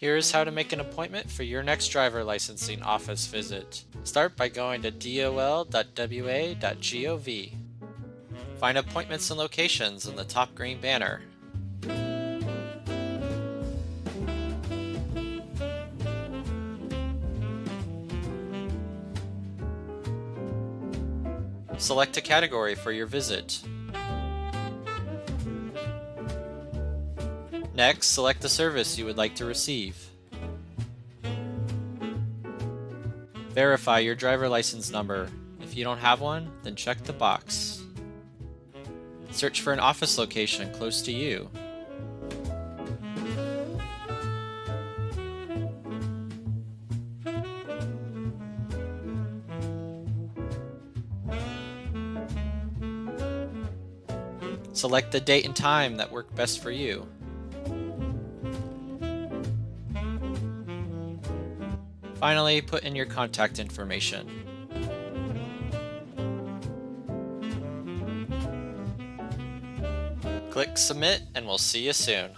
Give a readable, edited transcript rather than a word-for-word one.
Here's how to make an appointment for your next driver licensing office visit. Start by going to dol.wa.gov. Find appointments and locations in the top green banner. Select a category for your visit. Next, select the service you would like to receive. Verify your driver license number. If you don't have one, then check the box. Search for an office location close to you. Select the date and time that work best for you. Finally, put in your contact information. Click Submit and we'll see you soon.